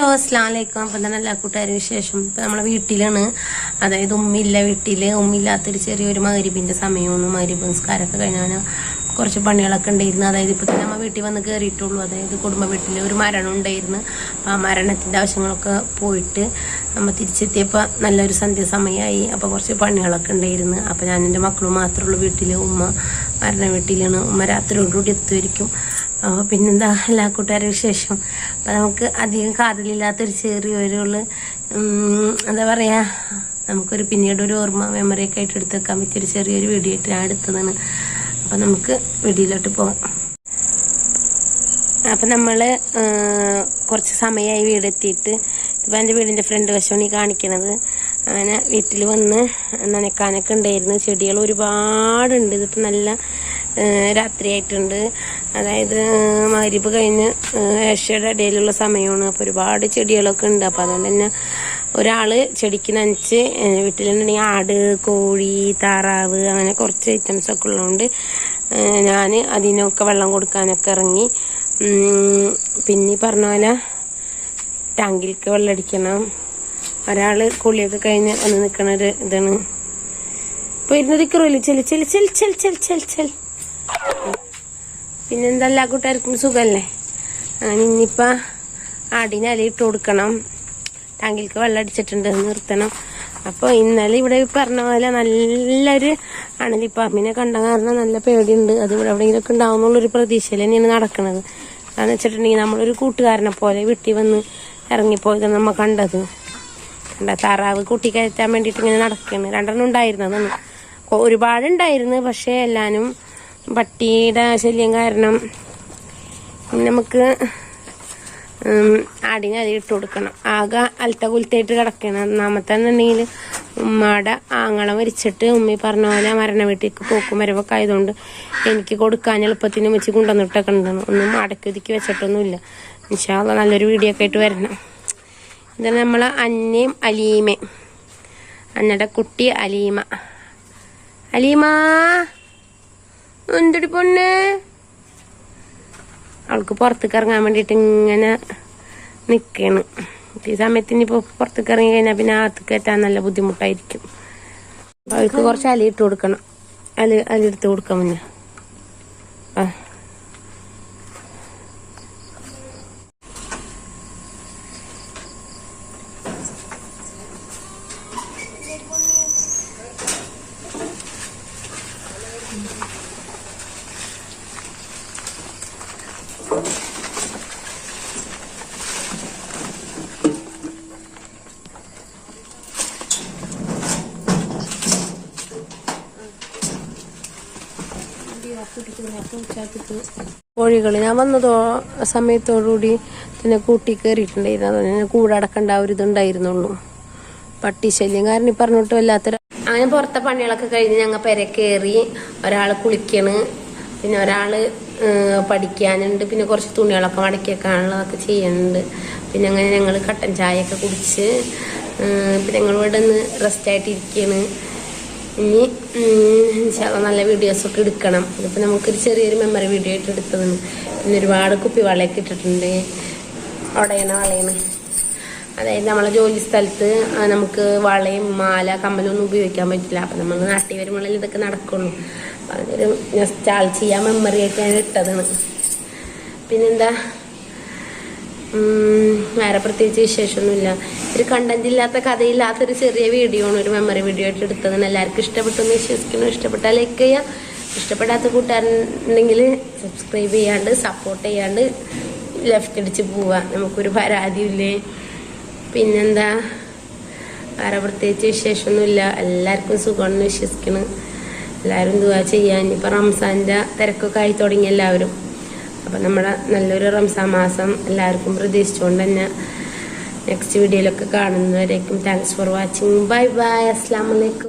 അസ്സലാമലൈക്കും. അപ്പം തന്നെ എല്ലാ കൂട്ടുകാരും വിശേഷം. ഇപ്പം നമ്മളെ വീട്ടിലാണ്, അതായത് ഉമ്മില്ല വീട്ടിൽ. ഉമ്മില്ലാത്തൊരു ചെറിയൊരു മഗ്‌രിബിൻ്റെ സമയമാണ്. മഗ്‌രിബ് നിസ്കാരമൊക്കെ കഴിഞ്ഞാൽ കുറച്ച് പണികളൊക്കെ ഉണ്ടായിരുന്നു. അതായത് ഇപ്പം തന്നെ നമ്മൾ വീട്ടിൽ വന്ന് കയറിയിട്ടുള്ളൂ. അതായത് കുടുംബ വീട്ടിൽ ഒരു മരണം ഉണ്ടായിരുന്നു. ആ മരണത്തിൻ്റെ ആവശ്യങ്ങളൊക്കെ പോയിട്ട് നമ്മൾ തിരിച്ചെത്തിയപ്പോൾ നല്ലൊരു സന്ധ്യ സമയമായി. അപ്പോൾ കുറച്ച് പണികളൊക്കെ ഉണ്ടായിരുന്നു. അപ്പോൾ ഞാൻ എൻ്റെ മക്കളും മാത്രമേ ഉള്ളൂ വീട്ടിൽ. ഉമ്മ മരണ വീട്ടിലാണ്. ഉമ്മ രാത്രിയോടുകൂടി എത്തുമായിരിക്കും. പിന്നെന്താ എല്ലാ കൂട്ടുകാരുടെ വിശേഷം. അപ്പം നമുക്ക് അധികം കാതലില്ലാത്തൊരു ചെറിയൊരു എന്താ പറയുക, നമുക്കൊരു പിന്നീട് ഒരു ഓർമ്മ മെമ്മറിയൊക്കെ ആയിട്ട് എടുത്ത് വെക്കാൻ പറ്റിയൊരു ചെറിയൊരു വീഡിയോ ആയിട്ട് ഞാൻ എടുത്തതാണ്. അപ്പം നമുക്ക് വീഡിയോയിലോട്ട് പോകാം. അപ്പം നമ്മൾ കുറച്ച് സമയമായി വീടെത്തിയിട്ട്. ഇപ്പം എൻ്റെ വീടിൻ്റെ ഫ്രണ്ട് വശമാണ് ഈ കാണിക്കണത്. അങ്ങനെ വീട്ടിൽ വന്ന് നനയ്ക്കാനൊക്കെ ഉണ്ടായിരുന്നു. ചെടികൾ ഒരുപാടുണ്ട്. ഇതിപ്പോൾ നല്ല രാത്രിയായിട്ടുണ്ട്. അതായത് മഗ്‌രിബ് കഴിഞ്ഞ് ഏഷയുടെ ഇടയിലുള്ള സമയമാണ്. അപ്പോൾ ഒരുപാട് ചെടികളൊക്കെ ഉണ്ട്. അപ്പോൾ അതുകൊണ്ട് തന്നെ ഒരാൾ ചെടിക്ക് നനച്ച് വീട്ടിലുണ്ടെങ്കിൽ ആട്, കോഴി, താറാവ് അങ്ങനെ കുറച്ച് ഐറ്റംസൊക്കെ ഉള്ളതുകൊണ്ട് ഞാൻ അതിനൊക്കെ വെള്ളം കൊടുക്കാനൊക്കെ ഇറങ്ങി. പിന്നെ പറഞ്ഞ പോലെ ടാങ്കിലേക്ക് വെള്ളം അടിക്കണം. ഒരാൾ കുളിയൊക്കെ കഴിഞ്ഞ് വന്ന് നിൽക്കണൊരു ഇതാണ്. ഇപ്പോൾ ഇരുന്നത് കയറില്ല. ചെല് ചെല് ചെല് ചെല് ചെല് ചെല് ചെല്. പിന്നെന്താ എല്ലാ കൂട്ടുകാർക്കും സുഖമല്ലേ? അങ്ങനെ ഇനിയിപ്പോൾ ആടിന് ഇട്ട് കൊടുക്കണം. ടാങ്കിലേക്ക് വെള്ളം അടിച്ചിട്ടുണ്ട്, നിർത്തണം. അപ്പോൾ ഇന്നലെ ഇവിടെ പറഞ്ഞ പോലെ നല്ലൊരു അണലിപ്പാമ്പിനെ കണ്ട കാരണം നല്ല പേടിയുണ്ട്. അത് ഇവിടെ എവിടെയെങ്കിലുമൊക്കെ ഉണ്ടാവുന്നുള്ളൊരു പ്രതീക്ഷയിൽ തന്നെയാണ് നടക്കുന്നത്. അതെന്ന് വെച്ചിട്ടുണ്ടെങ്കിൽ നമ്മളൊരു കൂട്ടുകാരനെ പോലെ വീട്ടിൽ വന്ന് ഇറങ്ങിപ്പോയതാണ് നമ്മൾ കണ്ടത്. താറാവ് കൂട്ടി കയറ്റാൻ വേണ്ടിയിട്ട് ഇങ്ങനെ നടക്കുകയാണ്. 2 ഉണ്ടായിരുന്നു. അതൊന്ന് ഒരുപാടുണ്ടായിരുന്നു. പക്ഷേ എല്ലാവരും പട്ടിയുടെ ശല്യം കാരണം നമുക്ക് ആടിനെ ഇട്ട് കൊടുക്കണം. ആകെ അൽത്ത കുലത്തായിട്ട് കിടക്കണം. ഒന്നാമത്തെന്നുണ്ടെങ്കിൽ ഉമ്മയുടെ ആങ്ങളെ മരിച്ചിട്ട് ഉമ്മി പറഞ്ഞ പോലെ മരണ വീട്ടിലേക്ക് പോക്കും വരവൊക്കെ ആയതുകൊണ്ട് എനിക്ക് കൊടുക്കാൻ എളുപ്പത്തിന് വെച്ച് കൊണ്ടുവന്നിട്ടൊക്കെ ഉണ്ടെന്ന്. ഒന്നും അടക്കി ഒതുക്കി വെച്ചിട്ടൊന്നുമില്ല. ഇൻഷാ അല്ലാഹ് നല്ലൊരു വീഡിയോ ഒക്കെ ആയിട്ട് വരണം. ഇതാണ് നമ്മളെ അന്നയും അലീമയും. അന്നയുടെ കുട്ടി അലീമ. അലീമ എന്തൊരു പൊണ്ണ്. അവൾക്ക് പുറത്തേക്ക് ഇറങ്ങാൻ വേണ്ടിയിട്ട് ഇങ്ങനെ നിൽക്കുകയാണ്. ഈ സമയത്ത് ഇനിയിപ്പോൾ പുറത്തേക്ക് ഇറങ്ങി കഴിഞ്ഞാൽ പിന്നെ അകത്ത് കയറ്റാൻ നല്ല ബുദ്ധിമുട്ടായിരിക്കും. അവൾക്ക് കുറച്ച് അലിയിട്ട് കൊടുക്കണം. അലിയെടുത്ത് കൊടുക്കാൻ മുന്നേ കോഴികൾ ഞാൻ വന്നതോ സമയത്തോടുകൂടി പിന്നെ കൂട്ടി കയറിയിട്ടുണ്ടായിരുന്നു. അതുകൊണ്ട് കൂടടക്കേണ്ട ഒരു ഇതുണ്ടായിരുന്നുള്ളൂ. പട്ടി ശല്യം കാരണം ഈ പറഞ്ഞിട്ട് വല്ലാത്തൊരു. അങ്ങനെ പുറത്തെ പണികളൊക്കെ കഴിഞ്ഞ് ഞങ്ങൾ പെരെ കയറി. ഒരാൾ കുളിക്കണ്, പിന്നെ ഒരാൾ പഠിക്കാനുണ്ട്, പിന്നെ കുറച്ച് തുണികളൊക്കെ മടക്കിയൊക്കെയാണുള്ളതൊക്കെ ചെയ്യുന്നുണ്ട്. പിന്നെ അങ്ങനെ ഞങ്ങൾ കട്ടൻ ചായയൊക്കെ കുടിച്ച് പിന്നെ ഞങ്ങൾ ഇവിടെ നിന്ന് റെസ്റ്റായിട്ട് ഇരിക്കുകയാണ്. ഇനി നല്ല വീഡിയോസൊക്കെ എടുക്കണം. ഇതിപ്പോൾ നമുക്കൊരു ചെറിയൊരു മെമ്മറി വീഡിയോ ആയിട്ട് എടുത്തതാണ്. പിന്നെ ഒരുപാട് കുപ്പി വളയൊക്കെ ഇട്ടിട്ടുണ്ട്. വളയാണ്. അതായത് നമ്മളെ ജോലി സ്ഥലത്ത് നമുക്ക് വളയും മാല കമ്മലൊന്നും ഉപയോഗിക്കാൻ പറ്റില്ല. അപ്പം നമ്മൾ നാട്ടിൽ വരുമ്പോഴല്ലേ ഇതൊക്കെ നടക്കുള്ളൂ. അപ്പം അതൊരു നൊസ്റ്റാൾ ചെയ്യാൻ മെമ്മറി ആയിട്ട് ഞാൻ ഇട്ടതാണ്. പിന്നെന്താ, വേറെ പ്രത്യേകിച്ച് വിശേഷമൊന്നുമില്ല. ഒരു കണ്ടന്റ് ഇല്ലാത്ത കഥയില്ലാത്തൊരു ചെറിയ വീഡിയോ ആണ്, ഒരു മെമ്മറി വീഡിയോ ആയിട്ട് എടുത്തതാണ്. എല്ലാവർക്കും ഇഷ്ടപ്പെട്ടെന്ന് വിശ്വസിക്കുന്നു. ഇഷ്ടപ്പെട്ടാൽ ലൈക്ക് ചെയ്യുക. ഇഷ്ടപ്പെടാത്ത കൂട്ടുകാരുണ്ടെങ്കിൽ സബ്സ്ക്രൈബ് ചെയ്യാണ്ട് സപ്പോർട്ട് ചെയ്യാണ്ട് ലെഫ്റ്റ് അടിച്ച് പോവുക. നമുക്കൊരു പരാതിയില്ലേ. പിന്നെന്താ, വേറെ പ്രത്യേകിച്ച് വിശേഷമൊന്നുമില്ല. എല്ലാവർക്കും സുഖമാണെന്ന് വിശ്വസിക്കണം. എല്ലാവരും ദുആ ചെയ്യാൻ. ഇനിയിപ്പോൾ റംസാൻ്റെ തിരക്കൊക്കെ ആയി തുടങ്ങി എല്ലാവരും. അപ്പം നമ്മുടെ നല്ലൊരു റംസാൻ മാസം എല്ലാവർക്കും പ്രതീക്ഷിച്ചുകൊണ്ട് തന്നെ നെക്സ്റ്റ് വീഡിയോയിലൊക്കെ കാണുന്നവരേക്കും thanks for watching. Bye bye. അസ്സലാമു അലൈക്കും.